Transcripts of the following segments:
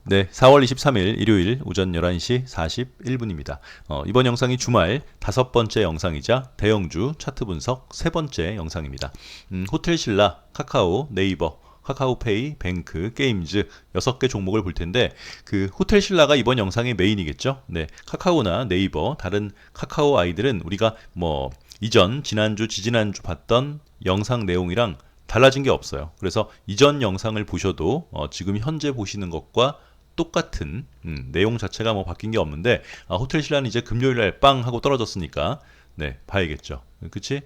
네, 4월 23일 일요일 오전 11시 41분입니다. 이번 영상이 주말 다섯 번째 영상이자 대형주 차트 분석 세 번째 영상입니다. 호텔신라, 카카오, 네이버, 카카오페이, 뱅크, 게임즈 6개 종목을 볼 텐데 그 호텔신라가 이번 영상의 메인이겠죠. 네, 카카오나 네이버, 다른 카카오 아이들은 우리가 뭐 이전, 지난주, 지지난주 봤던 영상 내용이랑 달라진 게 없어요. 그래서 이전 영상을 보셔도 지금 현재 보시는 것과 똑같은 내용 자체가 뭐 바뀐 게 없는데 호텔신라는 이제 금요일날 빵 하고 떨어졌으니까 네 봐야겠죠. 그치?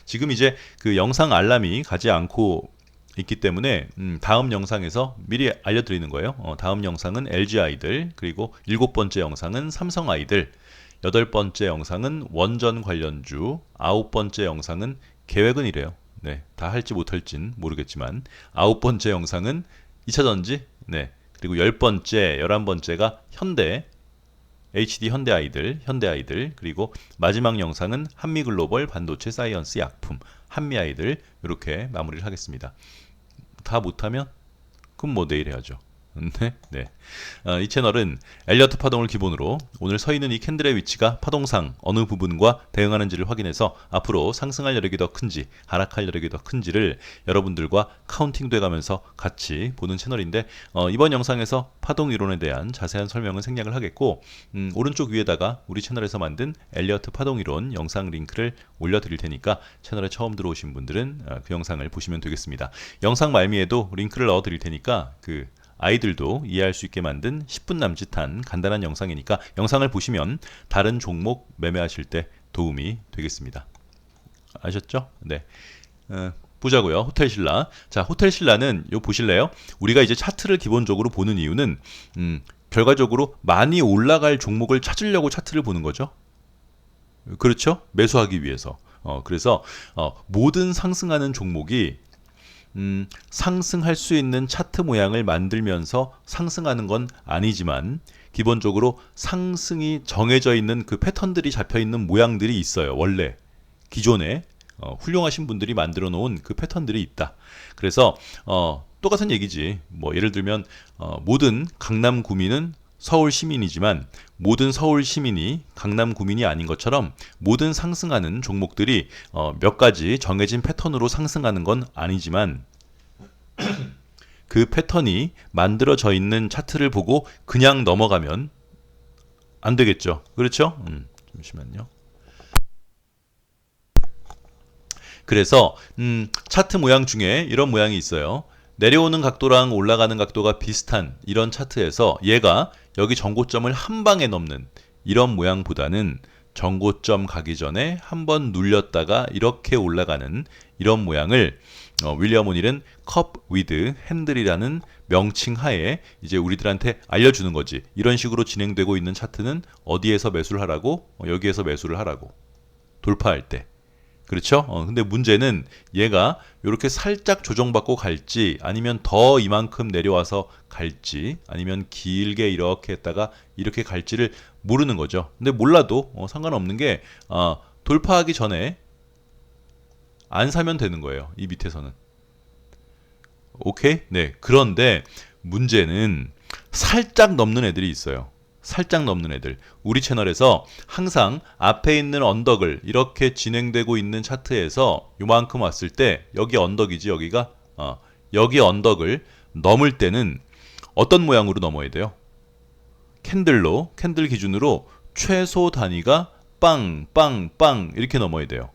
지금 이제 그 영상 알람이 가지 않고 있기 때문에 다음 영상에서 미리 알려드리는 거예요. 다음 영상은 LG 아이들, 그리고 7번째 영상은 삼성 아이들, 8번째 영상은 원전 관련주, 9번째 영상은 계획은 이래요. 네, 다 할지 못할진 모르겠지만 9번째 영상은 2차전지, 네, 그리고 10번째, 11번째가 현대, HD 현대 아이들, 그리고 마지막 영상은 한미글로벌 반도체 사이언스 약품, 한미 아이들, 이렇게 마무리를 하겠습니다. 다 못하면 그럼 뭐 내일 해야죠. 네. 이 채널은 엘리어트 파동을 기본으로 오늘 서 있는 이 캔들의 위치가 파동상 어느 부분과 대응하는지를 확인해서 앞으로 상승할 여력이 더 큰지 하락할 여력이 더 큰지를 여러분들과 카운팅도 해가면서 같이 보는 채널인데 이번 영상에서 파동 이론에 대한 자세한 설명은 생략을 하겠고 오른쪽 위에다가 우리 채널에서 만든 엘리어트 파동 이론 영상 링크를 올려드릴 테니까 채널에 처음 들어오신 분들은 그 영상을 보시면 되겠습니다. 영상 말미에도 링크를 넣어드릴 테니까 그 아이들도 이해할 수 있게 만든 10분 남짓한 간단한 영상이니까 영상을 보시면 다른 종목 매매하실 때 도움이 되겠습니다. 아셨죠? 네. 보자고요. 호텔신라. 자, 호텔신라는 요 보실래요? 우리가 이제 차트를 기본적으로 보는 이유는 결과적으로 많이 올라갈 종목을 찾으려고 차트를 보는 거죠. 그렇죠? 매수하기 위해서. 그래서 모든 상승하는 종목이 상승할 수 있는 차트 모양을 만들면서 상승하는 건 아니지만 기본적으로 상승이 정해져 있는 그 패턴들이 잡혀 있는 모양들이 있어요. 원래 기존에 훌륭하신 분들이 만들어 놓은 그 패턴들이 있다. 그래서 똑같은 얘기지. 뭐 예를 들면 모든 강남 구민은 서울 시민이지만 모든 서울 시민이 강남 구민이 아닌 것처럼 모든 상승하는 종목들이 몇 가지 정해진 패턴으로 상승하는 건 아니지만 그 패턴이 만들어져 있는 차트를 보고 그냥 넘어가면 안 되겠죠. 그렇죠? 잠시만요. 그래서 차트 모양 중에 이런 모양이 있어요. 내려오는 각도랑 올라가는 각도가 비슷한 이런 차트에서 얘가 여기 정고점을 한 방에 넘는 이런 모양보다는 정고점 가기 전에 한번 눌렸다가 이렇게 올라가는 이런 모양을 윌리엄 오닐은 컵 위드 핸들이라는 명칭 하에 이제 우리들한테 알려주는 거지. 이런 식으로 진행되고 있는 차트는 어디에서 매수를 하라고? 여기에서 매수를 하라고. 돌파할 때. 그렇죠? 근데 문제는 얘가 이렇게 살짝 조정받고 갈지 아니면 더 이만큼 내려와서 갈지 아니면 길게 이렇게 했다가 이렇게 갈지를 모르는 거죠. 근데 몰라도 상관없는 게 돌파하기 전에 안 사면 되는 거예요. 이 밑에서는. 오케이? 네. 그런데 문제는 살짝 넘는 애들이 있어요. 살짝 넘는 애들. 우리 채널에서 항상 앞에 있는 언덕을 이렇게 진행되고 있는 차트에서 요만큼 왔을 때 여기 언덕이지 여기가 여기 언덕을 넘을 때는 어떤 모양으로 넘어야 돼요? 캔들 기준으로 최소 단위가 빵빵빵 이렇게 넘어야 돼요.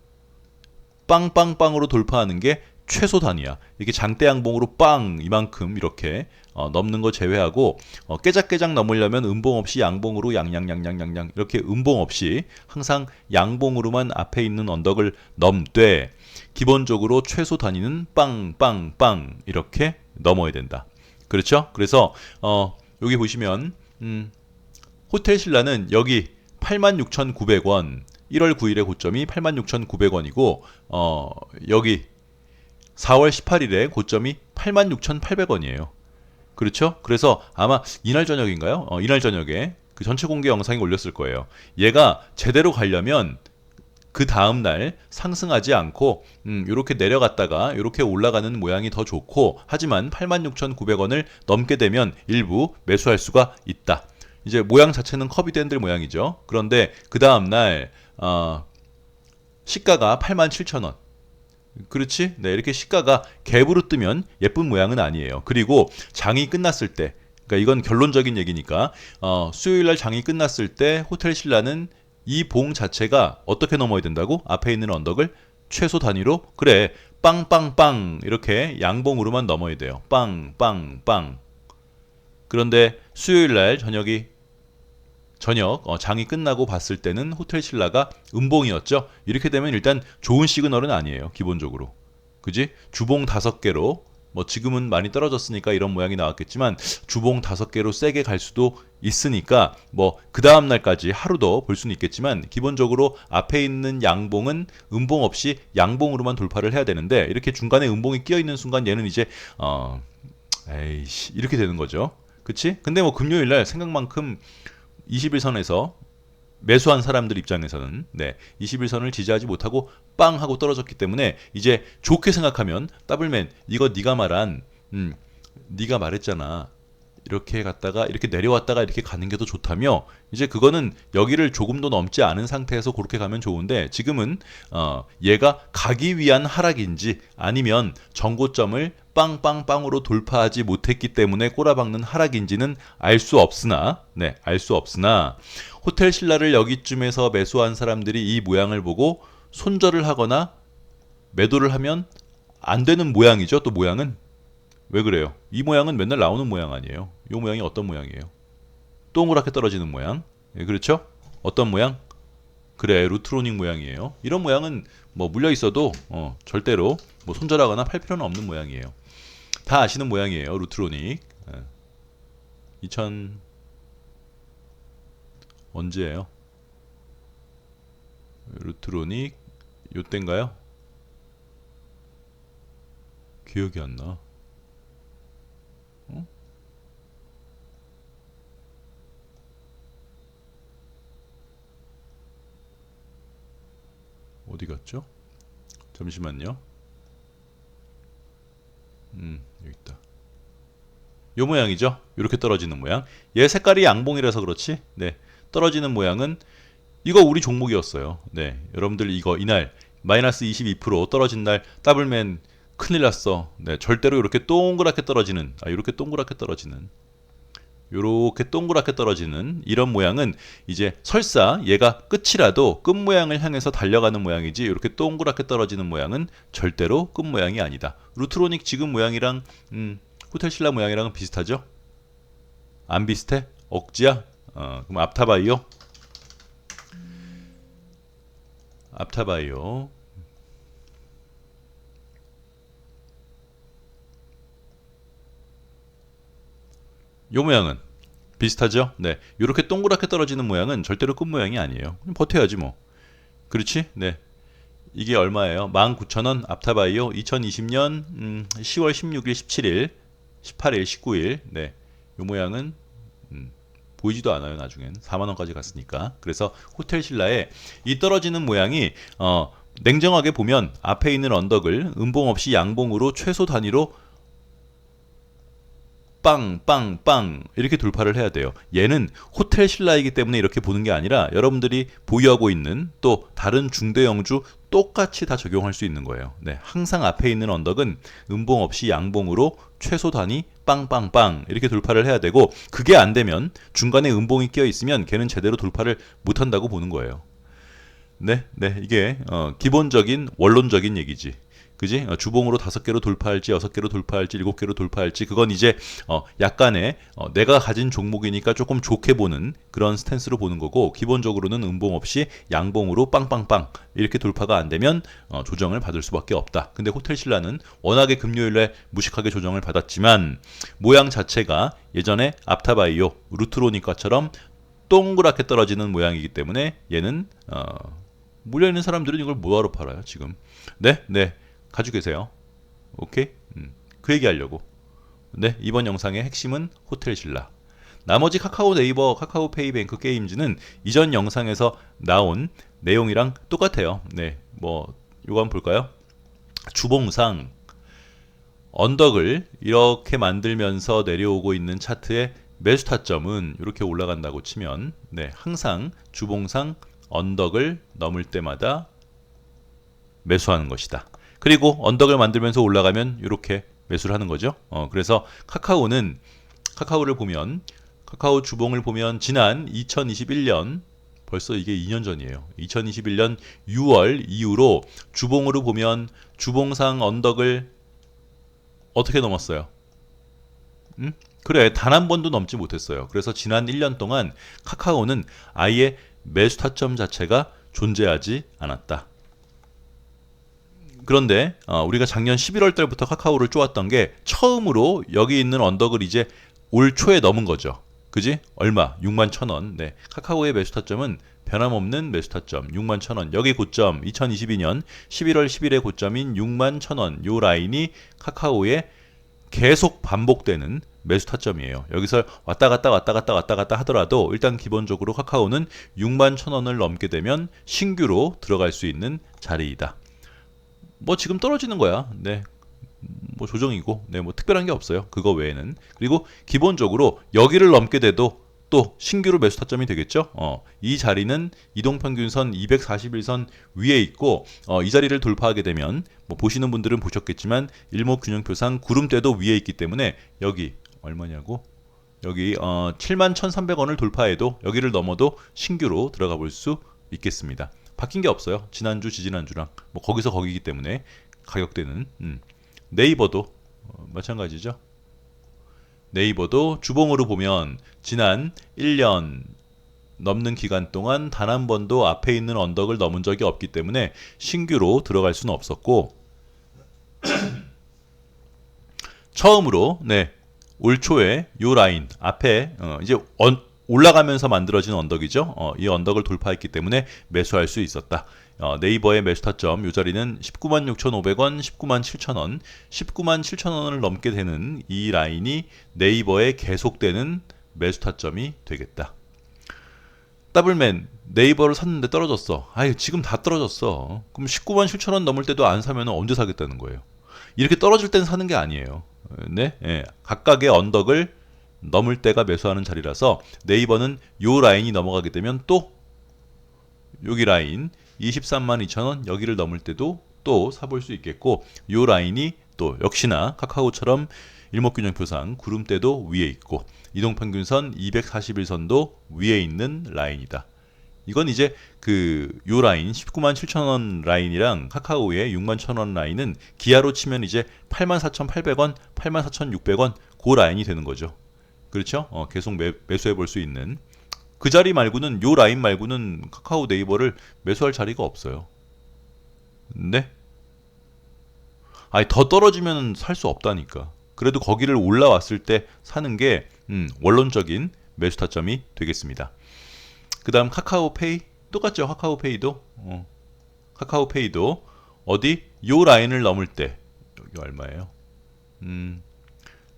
빵빵빵으로 돌파하는 게 최소 단위야. 이렇게 장대양봉으로 빵 이만큼 이렇게 넘는 거 제외하고 깨작깨작 넘으려면 음봉 없이 양봉으로 양양양양양양 이렇게 음봉 없이 항상 양봉으로만 앞에 있는 언덕을 넘되 기본적으로 최소 단위는 빵빵빵 이렇게 넘어야 된다. 그렇죠? 그래서 여기 보시면 호텔신라는 여기 86,900원 1월 9일의 고점이 86,900원이고 여기 4월 18일에 고점이 86,800원이에요. 그렇죠? 그래서 아마 이날 저녁인가요? 이날 저녁에 그 전체 공개 영상이 올렸을 거예요. 얘가 제대로 가려면 그 다음날 상승하지 않고 이렇게 내려갔다가 이렇게 올라가는 모양이 더 좋고, 하지만 86,900원을 넘게 되면 일부 매수할 수가 있다. 이제 모양 자체는 커비드 핸들 모양이죠. 그런데 그 다음날 시가가 87,000원. 그렇지? 네, 이렇게 시가가 갭으로 뜨면 예쁜 모양은 아니에요. 그리고 장이 끝났을 때, 그러니까 이건 결론적인 얘기니까, 수요일날 장이 끝났을 때 호텔 신라는 이 봉 자체가 어떻게 넘어야 된다고? 앞에 있는 언덕을 최소 단위로, 그래, 빵빵빵 이렇게 양봉으로만 넘어야 돼요. 빵빵빵. 그런데 수요일날 저녁 장이 끝나고 봤을 때는 호텔 신라가 음봉이었죠. 이렇게 되면 일단 좋은 시그널은 아니에요. 기본적으로. 그지? 주봉 5개로, 뭐 지금은 많이 떨어졌으니까 이런 모양이 나왔겠지만 주봉 5개로 세게 갈 수도 있으니까 뭐 그 다음 날까지 하루 더 볼 수는 있겠지만, 기본적으로 앞에 있는 양봉은 음봉 없이 양봉으로만 돌파를 해야 되는데, 이렇게 중간에 음봉이 끼어 있는 순간 얘는 이제 에이씨 이렇게 되는 거죠. 그치? 근데 뭐 금요일 날 생각만큼 21선에서 매수한 사람들 입장에서는 21선을 지지하지 못하고 빵 하고 떨어졌기 때문에, 이제 좋게 생각하면 더블맨 이거 네가 말했잖아. 이렇게 갔다가 이렇게 내려왔다가 이렇게 가는 게 더 좋다며, 이제 그거는 여기를 조금도 넘지 않은 상태에서 그렇게 가면 좋은데, 지금은 얘가 가기 위한 하락인지 아니면 정고점을 빵빵빵으로 돌파하지 못했기 때문에 꼬라박는 하락인지는 알 수 없으나 호텔 신라를 여기쯤에서 매수한 사람들이 이 모양을 보고 손절을 하거나 매도를 하면 안 되는 모양이죠. 또 모양은 왜 그래요? 이 모양은 맨날 나오는 모양 아니에요. 이 모양이 어떤 모양이에요? 동그랗게 떨어지는 모양. 예, 그렇죠? 어떤 모양? 그래, 루트로닉 모양이에요. 이런 모양은 뭐 물려 있어도 절대로 뭐 손절하거나 팔 필요는 없는 모양이에요. 다 아시는 모양이에요. 루트로닉. 2000 언제예요? 루트로닉 요땐가요? 기억이 안 나. 어디 갔죠? 잠시만요. 여기 있다. 요 모양이죠? 이렇게 떨어지는 모양. 얘 색깔이 양봉이라서 그렇지. 네, 떨어지는 모양은 이거 우리 종목이었어요. 네, 여러분들 이거 이날 마이너스 22% 떨어진 날 더블맨 큰일 났어. 네, 절대로 이렇게 동그랗게 떨어지는, 이렇게 동그랗게 떨어지는, 요렇게 동그랗게 떨어지는 이런 모양은 이제 설사 얘가 끝이라도 끝 모양을 향해서 달려가는 모양이지, 이렇게 동그랗게 떨어지는 모양은 절대로 끝 모양이 아니다. 루트로닉 지금 모양이랑 호텔 신라 모양이랑은 비슷하죠? 안 비슷해? 억지야? 그럼 앞타바이오 요 모양은 비슷하죠? 네, 이렇게 동그랗게 떨어지는 모양은 절대로 끝 모양이 아니에요. 그냥 버텨야지 뭐. 그렇지? 네, 이게 얼마예요? 19,000원 앞타바이오 2020년 10월 16일, 17일, 18일, 19일. 네, 요 모양은 보이지도 않아요. 나중엔 4만원까지 갔으니까. 그래서 호텔 신라의 이 떨어지는 모양이 냉정하게 보면 앞에 있는 언덕을 음봉 없이 양봉으로 최소 단위로 빵빵빵 이렇게 돌파를 해야 돼요. 얘는 호텔 신라이기 때문에 이렇게 보는 게 아니라 여러분들이 보유하고 있는 또 다른 중대형주 똑같이 다 적용할 수 있는 거예요. 네, 항상 앞에 있는 언덕은 음봉 없이 양봉으로 최소 단위 빵빵빵 이렇게 돌파를 해야 되고, 그게 안 되면 중간에 음봉이 끼어 있으면 걔는 제대로 돌파를 못 한다고 보는 거예요. 네, 이게 기본적인 원론적인 얘기지. 그지? 주봉으로 5개로 돌파할지 6개로 돌파할지 7개로 돌파할지, 그건 이제 약간의 내가 가진 종목이니까 조금 좋게 보는 그런 스탠스로 보는 거고, 기본적으로는 음봉 없이 양봉으로 빵빵빵 이렇게 돌파가 안 되면 조정을 받을 수밖에 없다. 근데 호텔 신라는 워낙에 금요일에 무식하게 조정을 받았지만 모양 자체가 예전에 앞타바이오, 루트로니카처럼 동그랗게 떨어지는 모양이기 때문에 얘는 물려있는 사람들은 이걸 뭐하러 팔아요 지금. 네, 가지고 계세요. 오케이? 그 얘기 하려고. 네, 이번 영상의 핵심은 호텔 신라. 나머지 카카오 네이버, 카카오페이, 뱅크 게임즈는 이전 영상에서 나온 내용이랑 똑같아요. 네, 뭐 요거 한번 볼까요? 주봉상 언덕을 이렇게 만들면서 내려오고 있는 차트의 매수 타점은 이렇게 올라간다고 치면 네, 항상 주봉상 언덕을 넘을 때마다 매수하는 것이다. 그리고 언덕을 만들면서 올라가면 이렇게 매수를 하는 거죠. 그래서 카카오를 보면 카카오 주봉을 보면 지난 2021년 벌써 이게 2년 전이에요. 2021년 6월 이후로 주봉으로 보면 주봉상 언덕을 어떻게 넘었어요? 그래, 단 한 번도 넘지 못했어요. 그래서 지난 1년 동안 카카오는 아예 매수 타점 자체가 존재하지 않았다. 그런데 우리가 작년 11월 달부터 카카오를 쪼았던 게 처음으로 여기 있는 언덕을 이제 올 초에 넘은 거죠. 그지? 얼마? 6만 1,000원. 네. 카카오의 매수 타점은 변함없는 매수 타점 6만 1,000원. 여기 고점 2022년 11월 10일의 고점인 6만 1,000원. 요 라인이 카카오의 계속 반복되는 매수 타점이에요. 여기서 왔다 갔다 하더라도 일단 기본적으로 카카오는 6만 1,000원을 넘게 되면 신규로 들어갈 수 있는 자리이다. 뭐 지금 떨어지는 거야. 네. 뭐 조정이고, 네, 뭐 특별한 게 없어요. 그거 외에는. 그리고 기본적으로 여기를 넘게 돼도 또 신규로 매수 타점이 되겠죠. 이 자리는 이동평균선 241선 위에 있고, 이 자리를 돌파하게 되면 뭐 보시는 분들은 보셨겠지만 일목균형표상 구름대도 위에 있기 때문에 여기 얼마냐고? 여기 71,300원을 돌파해도 여기를 넘어도 신규로 들어가 볼 수 있겠습니다. 바뀐 게 없어요. 지난주, 지지난주랑 뭐 거기서 거기기 때문에 가격대는 네이버도 마찬가지죠. 네이버도 주봉으로 보면 지난 1년 넘는 기간 동안 단 한 번도 앞에 있는 언덕을 넘은 적이 없기 때문에 신규로 들어갈 수는 없었고 처음으로 네, 올 초에 요 라인 앞에 이제 올라가면서 만들어진 언덕이죠. 이 언덕을 돌파했기 때문에 매수할 수 있었다. 네이버의 매수 타점 이 자리는 196,500원, 197,000원, 197,000원을 넘게 되는 이 라인이 네이버의 계속되는 매수 타점이 되겠다. 더블맨 네이버를 샀는데 떨어졌어. 아유 지금 다 떨어졌어. 그럼 197,000원 넘을 때도 안 사면 언제 사겠다는 거예요? 이렇게 떨어질 땐 사는 게 아니에요. 네, 예. 각각의 언덕을 넘을 때가 매수하는 자리라서 네이버는 요 라인이 넘어가게 되면 또 여기 라인 232,000원 여기를 넘을 때도 또 사볼 수 있겠고 요 라인이 또 역시나 카카오처럼 일목균형표상 구름대도 위에 있고 이동평균선 241선도 위에 있는 라인이다. 이건 이제 요 라인 197,000원 라인이랑 카카오의 61,000원 라인은 기아로 치면 이제 84,800원, 84,600원 그 라인이 되는 거죠. 그렇죠? 계속 매수해 볼 수 있는 그 자리 말고는 요 라인 말고는 카카오 네이버를 매수할 자리가 없어요. 네? 아니 더 떨어지면 살 수 없다니까. 그래도 거기를 올라왔을 때 사는 게 원론적인 매수 타점이 되겠습니다. 그다음 카카오페이 똑같죠. 카카오페이도 어디 요 라인을 넘을 때 여기 얼마예요?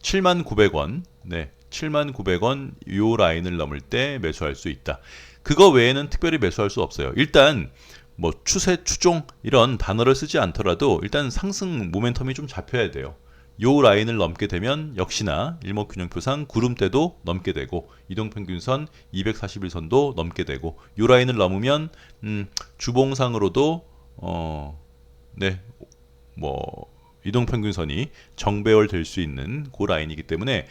79,900원. 네. 79,900원 요 라인을 넘을 때 매수할 수 있다. 그거 외에는 특별히 매수할 수 없어요. 일단 뭐 추세, 추종 이런 단어를 쓰지 않더라도 일단 상승 모멘텀이 좀 잡혀야 돼요. 요 라인을 넘게 되면 역시나 일목균형표상 구름대도 넘게 되고 이동평균선 241선도 넘게 되고 요 라인을 넘으면 주봉상으로도 네, 뭐 이동평균선이 정배열 될 수 있는 그 라인이기 때문에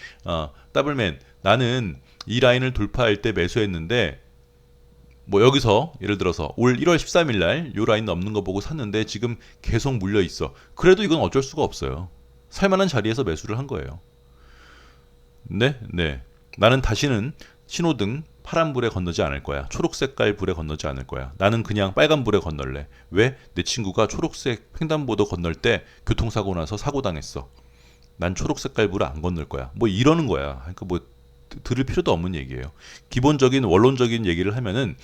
더블맨 나는 이 라인을 돌파할 때 매수했는데 뭐 여기서 예를 들어서 올 1월 13일 날 요 라인 넘는 거 보고 샀는데 지금 계속 물려 있어. 그래도 이건 어쩔 수가 없어요. 살만한 자리에서 매수를 한 거예요. 네. 나는 다시는 신호등 파란불에 건너지 않을 거야. 초록색깔 불에 건너지 않을 거야. 나는 그냥 빨간불에 건널래. 왜? 내 친구가 초록색 횡단보도 건널 때 교통사고 나서 사고 당했어. 난 초록색깔 불을 안 건널 거야. 뭐 이러는 거야. 그러니까 뭐 들을 필요도 없는 얘기예요. 기본적인 원론적인 얘기를 하면은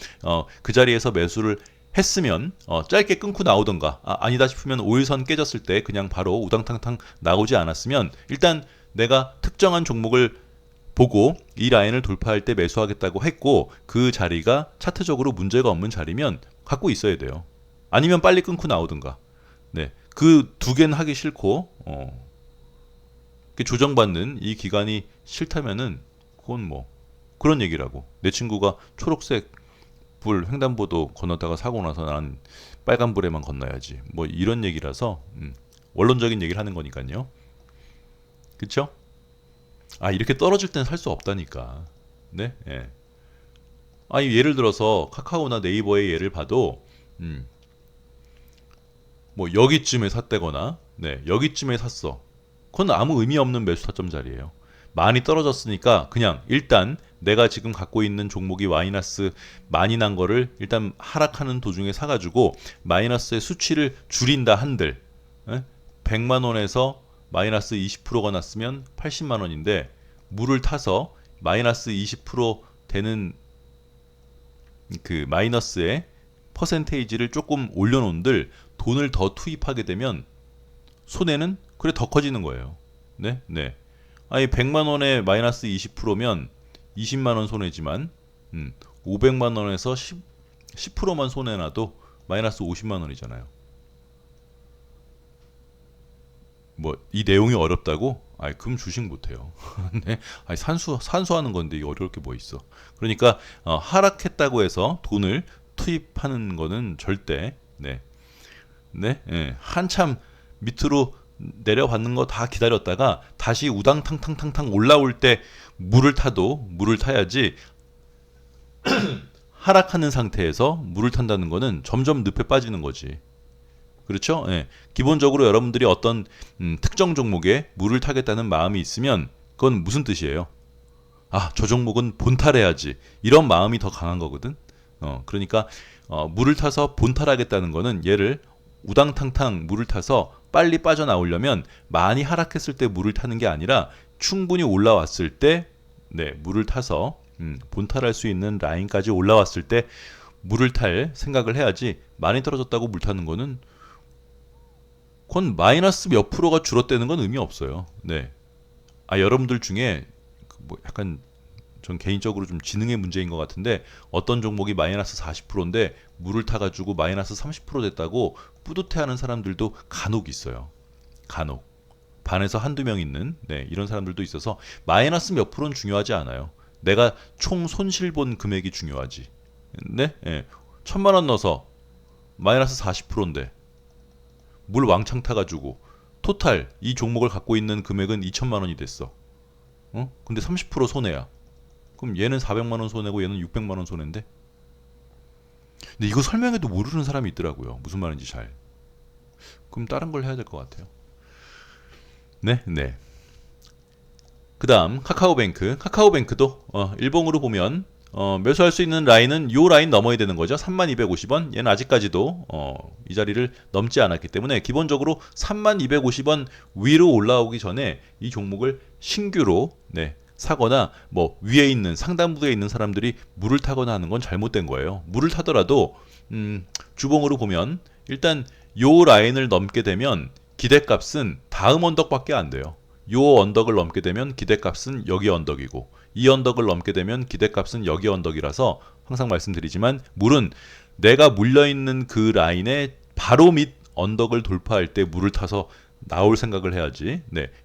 그 자리에서 매수를 했으면 짧게 끊고 나오던가 아니다 싶으면 5일선 깨졌을 때 그냥 바로 우당탕탕 나오지 않았으면 일단 내가 특정한 종목을 보고 이 라인을 돌파할 때 매수하겠다고 했고 그 자리가 차트적으로 문제가 없는 자리면 갖고 있어야 돼요. 아니면 빨리 끊고 나오든가. 네, 그 두 개는 하기 싫고 조정받는 이 기간이 싫다면은 그건 뭐 그런 얘기라고. 내 친구가 초록색 불 횡단보도 건너다가 사고 나서 난 빨간불에만 건너야지. 뭐 이런 얘기라서 원론적인 얘기를 하는 거니까요. 그쵸? 아, 이렇게 떨어질 땐 살 수 없다니까. 네? 예. 아니, 예를 들어서 카카오나 네이버의 예를 봐도 뭐 여기쯤에 샀다거나 네, 여기쯤에 샀어. 그건 아무 의미 없는 매수 타점 자리예요. 많이 떨어졌으니까 그냥 일단 내가 지금 갖고 있는 종목이 마이너스 많이 난 거를 일단 하락하는 도중에 사가지고 마이너스의 수치를 줄인다 한들 100만 원에서 마이너스 20%가 났으면 80만 원인데 물을 타서 마이너스 20% 되는 그 마이너스의 퍼센테이지를 조금 올려놓은들 돈을 더 투입하게 되면 손해는 그래 더 커지는 거예요. 네, 네. 아니 100만 원에 마이너스 20%면 20만 원 손해지만 500만 원에서 10%만 손해나도 마이너스 50만 원이잖아요. 뭐 이 내용이 어렵다고? 아이 그럼 주식 못해요. 네, 아니 산수하는 건데 이게 어려울 게 뭐 있어? 그러니까 하락했다고 해서 돈을 투입하는 거는 절대 네, 예, 한참 밑으로 내려받는 거 다 기다렸다가 다시 우당탕탕탕탕 올라올 때 물을 타야지 하락하는 상태에서 물을 탄다는 거는 점점 늪에 빠지는 거지. 그렇죠? 예. 기본적으로 여러분들이 어떤 특정 종목에 물을 타겠다는 마음이 있으면 그건 무슨 뜻이에요? 아, 저 종목은 본탈해야지. 이런 마음이 더 강한 거거든. 그러니까 물을 타서 본탈하겠다는 거는 얘를 우당탕탕 물을 타서 빨리 빠져나오려면 많이 하락했을 때 물을 타는 게 아니라 충분히 올라왔을 때 물을 타서 본탈할 수 있는 라인까지 올라왔을 때 물을 탈 생각을 해야지 많이 떨어졌다고 물 타는 거는 그건 마이너스 몇 프로가 줄었다는 건 의미 없어요. 네. 아, 여러분들 중에 뭐 약간 전 개인적으로 좀 지능의 문제인 것 같은데 어떤 종목이 마이너스 40%인데 물을 타가지고 마이너스 30% 됐다고 뿌듯해하는 사람들도 간혹 있어요. 간혹. 반에서 한두 명 있는 이런 사람들도 있어서 마이너스 몇 프로는 중요하지 않아요. 내가 총 손실 본 금액이 중요하지. 네? 예. 1,000만 원 넣어서 마이너스 40%인데 물 왕창 타가지고 토탈 이 종목을 갖고 있는 금액은 2천만 원이 됐어. 근데 30% 손해야. 그럼 얘는 400만 원 손해고 얘는 600만 원 손해인데? 근데 이거 설명해도 모르는 사람이 있더라고요. 무슨 말인지 잘. 그럼 다른 걸 해야 될 것 같아요. 네, 네. 그 다음 카카오뱅크. 카카오뱅크도 일봉으로 보면 매수할 수 있는 라인은 요 라인 넘어야 되는 거죠. 3250원. 얘는 아직까지도 이 자리를 넘지 않았기 때문에 기본적으로 3250원 위로 올라오기 전에 이 종목을 신규로 사거나 뭐 위에 있는 상단부에 있는 사람들이 물을 타거나 하는 건 잘못된 거예요. 물을 타더라도 주봉으로 보면 일단 요 라인을 넘게 되면 기대값은 다음 언덕밖에 안 돼요. 요 언덕을 넘게 되면 기대값은 여기 언덕이고 이 언덕을 넘게 되면 기대값은 여기 언덕이라서 항상 말씀드리지만 물은 내가 물려있는 그 라인의 바로 밑 언덕을 돌파할 때 물을 타서 나올 생각을 해야지.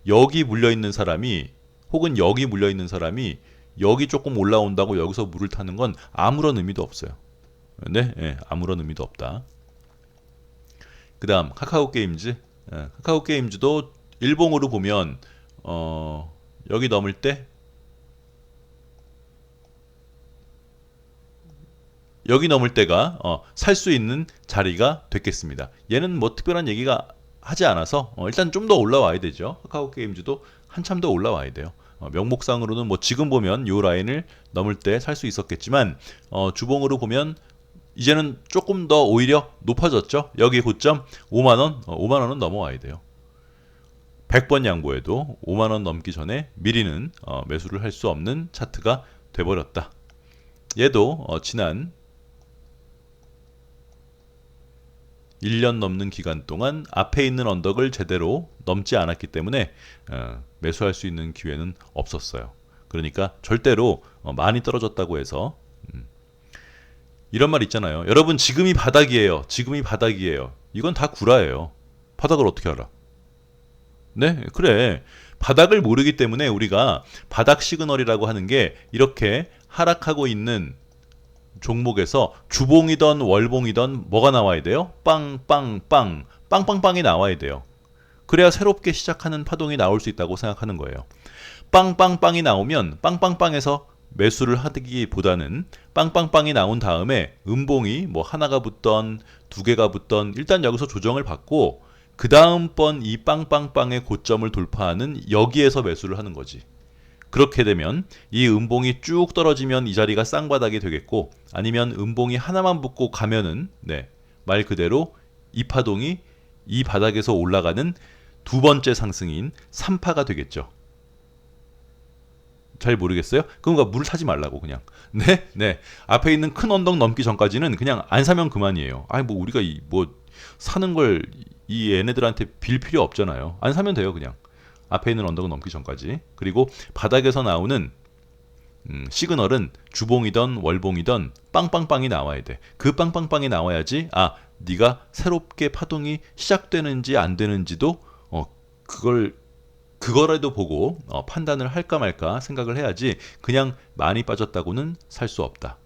여기 물려있는 사람이 혹은 여기 물려있는 사람이 여기 조금 올라온다고 여기서 물을 타는 건 아무런 의미도 없어요. 아무런 의미도 없다. 그 다음 카카오게임즈. 카카오게임즈도 일봉으로 보면 여기 넘을 때 여기 넘을 때가 살 수 있는 자리가 됐겠습니다. 얘는 뭐 특별한 얘기가 하지 않아서 일단 좀 더 올라와야 되죠. 카카오게임즈도 한참 더 올라와야 돼요. 명목상으로는 뭐 지금 보면 요 라인을 넘을 때 살 수 있었겠지만 주봉으로 보면 이제는 조금 더 오히려 높아졌죠. 여기 고점 5만원, 5만원은 넘어와야 돼요. 100번 양보해도 5만원 넘기 전에 미리는 매수를 할 수 없는 차트가 돼버렸다. 얘도 지난 1년 넘는 기간 동안 앞에 있는 언덕을 제대로 넘지 않았기 때문에 매수할 수 있는 기회는 없었어요. 그러니까 절대로 많이 떨어졌다고 해서 이런 말 있잖아요. 여러분 지금이 바닥이에요. 지금이 바닥이에요. 이건 다 구라예요. 바닥을 어떻게 알아? 네, 그래. 바닥을 모르기 때문에 우리가 바닥 시그널이라고 하는 게 이렇게 하락하고 있는 종목에서 주봉이던 월봉이던 뭐가 나와야 돼요? 빵빵빵 빵빵빵이 나와야 돼요. 그래야 새롭게 시작하는 파동이 나올 수 있다고 생각하는 거예요. 빵빵빵이 나오면 빵빵빵에서 매수를 하기보다는 빵빵빵이 나온 다음에 음봉이 뭐 하나가 붙던 두 개가 붙던 일단 여기서 조정을 받고 그 다음번 이 빵빵빵의 고점을 돌파하는 여기에서 매수를 하는 거지. 그렇게 되면 이 음봉이 쭉 떨어지면 이 자리가 쌍바닥이 되겠고 아니면 음봉이 하나만 붙고 가면은 네, 말 그대로 이 파동이 이 바닥에서 올라가는 두 번째 상승인 3파가 되겠죠. 잘 모르겠어요? 그러니까 물을 사지 말라고 그냥. 네, 네. 앞에 있는 큰 언덕 넘기 전까지는 그냥 안 사면 그만이에요. 아니 뭐 우리가 뭐 사는 걸 이 얘네들한테 빌 필요 없잖아요. 안 사면 돼요 그냥. 앞에 있는 언덕을 넘기 전까지. 그리고 바닥에서 나오는 시그널은 주봉이던 월봉이던 빵빵빵이 나와야 돼. 그 빵빵빵이 나와야지 네가 새롭게 파동이 시작되는지 안 되는지도 그거라도 보고 판단을 할까 말까 생각을 해야지 그냥 많이 빠졌다고는 살 수 없다.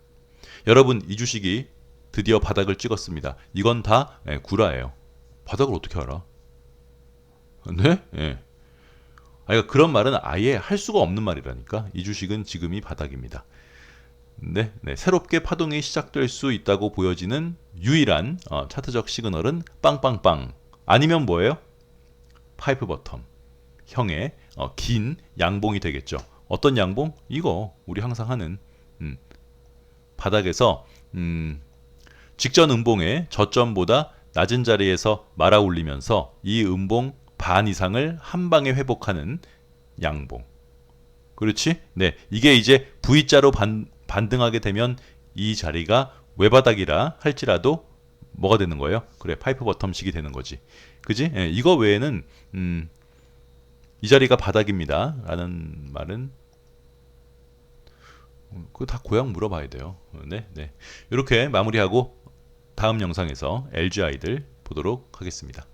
여러분 이 주식이 드디어 바닥을 찍었습니다. 이건 다 구라예요. 바닥을 어떻게 알아? 네? 예. 그러니까 그런 말은 아예 할 수가 없는 말이라니까. 이 주식은 지금이 바닥입니다. 네, 네. 새롭게 파동이 시작될 수 있다고 보여지는 유일한 차트적 시그널은 빵빵빵. 아니면 뭐예요? 파이프 버텀. 형의 긴 양봉이 되겠죠. 어떤 양봉? 이거 우리 항상 하는 바닥에서 직전 음봉의 저점보다 낮은 자리에서 말아 올리면서 이 음봉 반 이상을 한 방에 회복하는 양봉. 그렇지? 네, 이게 이제 V자로 반등하게 되면 이 자리가 외바닥이라 할지라도 뭐가 되는 거예요? 그래, 파이프 버텀식이 되는 거지. 그지? 네, 이거 외에는 이 자리가 바닥입니다. 라는 말은 그거 다 고향 물어봐야 돼요. 네, 네. 이렇게 마무리하고 다음 영상에서 LGI들 보도록 하겠습니다.